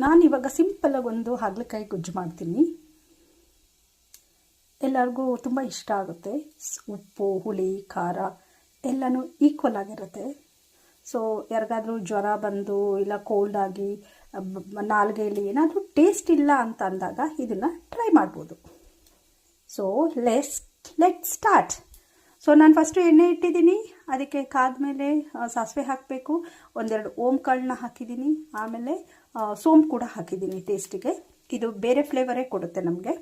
ನಾನಿವಾಗ ಸಿಂಪಲಾಗಿ ಒಂದು ಹಾಗಲಕಾಯಿ ಗೊಜ್ಜು ಮಾಡ್ತೀನಿ. ಎಲ್ಲರಿಗೂ ತುಂಬ ಇಷ್ಟ ಆಗುತ್ತೆ. ಉಪ್ಪು, ಹುಳಿ, ಖಾರ ಎಲ್ಲನೂ ಈಕ್ವಲ್ ಆಗಿರುತ್ತೆ. ಸೊ ಯಾರಿಗಾದ್ರೂ ಜ್ವರ ಬಂದು ಇಲ್ಲ ಕೋಲ್ಡ್ ಆಗಿ ನಾಲ್ಗೆಯಲ್ಲಿ ಏನಾದರೂ ಟೇಸ್ಟ್ ಇಲ್ಲ ಅಂತ ಅಂದಾಗ ಇದನ್ನು ಟ್ರೈ ಮಾಡ್ಬೋದು. So let start. ಸೊ ನಾನು ಫಸ್ಟು ಎಣ್ಣೆ ಇಟ್ಟಿದ್ದೀನಿ, ಅದಕ್ಕೆ ಕಾದ್ಮೇಲೆ ಸಾಸಿವೆ ಹಾಕಬೇಕು, ಒಂದೆರಡು ಓಂಕಾಳನ್ನ ಹಾಕಿದ್ದೀನಿ, ಆಮೇಲೆ ಸೋಂಪು ಕೂಡ ಹಾಕಿದ್ದೀನಿ ಟೇಸ್ಟಿಗೆ. ಇದು ಬೇರೆ ಫ್ಲೇವರೇ ಕೊಡುತ್ತೆ ನಮಗೆ.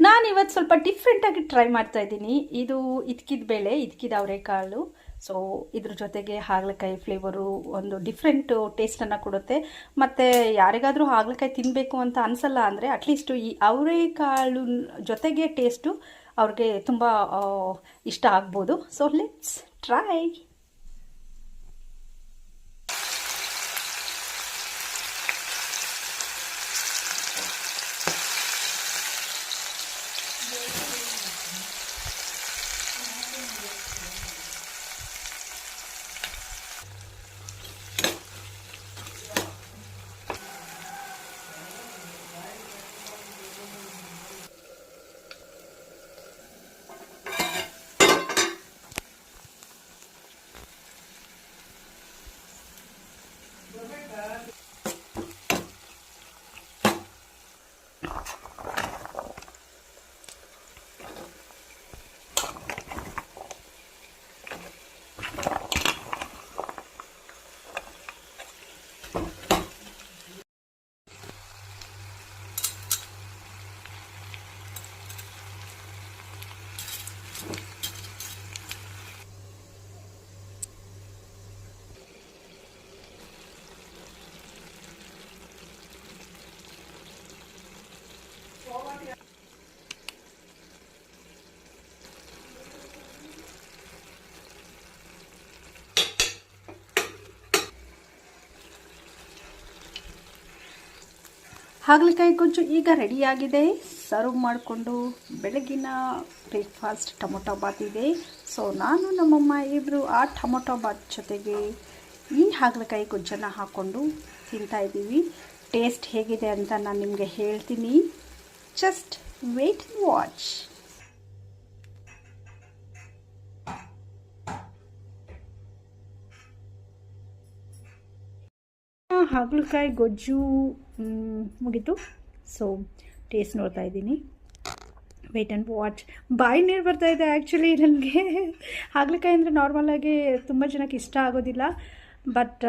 ನಾನಿವತ್ತು ಸ್ವಲ್ಪ ಡಿಫ್ರೆಂಟಾಗಿ ಟ್ರೈ ಮಾಡ್ತಾ ಇದ್ದೀನಿ. ಇದು ಇದ್ಕಿದ ಬೇಳೆ, ಇದ್ಕಿದ ಅವರೆಕಾಳು. ಸೊ ಇದ್ರ ಜೊತೆಗೆ ಹಾಗಲಕಾಯಿ ಫ್ಲೇವರು ಒಂದು ಡಿಫ್ರೆಂಟು ಟೇಸ್ಟನ್ನು ಕೊಡುತ್ತೆ. ಮತ್ತು ಯಾರಿಗಾದರೂ ಹಾಗಲಕಾಯಿ ತಿನ್ನಬೇಕು ಅಂತ ಅನಿಸಲ್ಲ ಅಂದರೆ ಅಟ್ಲೀಸ್ಟು ಈ ಅವರೆಕಾಳು ಜೊತೆಗೆ ಟೇಸ್ಟು ಅವ್ರಿಗೆ ತುಂಬ ಇಷ್ಟ ಆಗ್ಬೋದು. So let's try. ಹಾಗಲಕಾಯಿ ಗೊಜ್ಜು ಈಗ ರೆಡಿಯಾಗಿದೆ. ಸರ್ವ್ ಮಾಡಿಕೊಂಡು ಬೆಳಗಿನ ಬ್ರೇಕ್ಫಾಸ್ಟ್ ಟೊಮೊಟೊ ಬಾತ್ ಇದೆ. ಸೊ ನಾನು ನಮ್ಮಮ್ಮ ಇಬ್ಬರು ಆ ಟೊಮೊಟೊ ಬಾತ್ ಜೊತೆಗೆ ಈ ಹಾಗಲಕಾಯಿ ಗೊಜ್ಜನ್ನು ಹಾಕ್ಕೊಂಡು ತಿಂತಾಯಿದ್ದೀವಿ. ಟೇಸ್ಟ್ ಹೇಗಿದೆ ಅಂತ ನಾನು ನಿಮಗೆ ಹೇಳ್ತೀನಿ. Just wait and watch. ಹಾಗಲಕಾಯಿ ಗೊಜ್ಜು ಮುಗೀತು. ಸೊ ಟೇಸ್ಟ್ ನೋಡ್ತಾ ಇದ್ದೀನಿ. Wait and watch. ಬಾಯಿ ನೀರು ಬರ್ತಾಯಿದೆ. ಆ್ಯಕ್ಚುಲಿ ನನಗೆ ಹಾಗಲಕಾಯಿ ಅಂದರೆ ನಾರ್ಮಲಾಗಿ ತುಂಬ ಜನಕ್ಕೆ ಇಷ್ಟ ಆಗೋದಿಲ್ಲ, ಬಟ್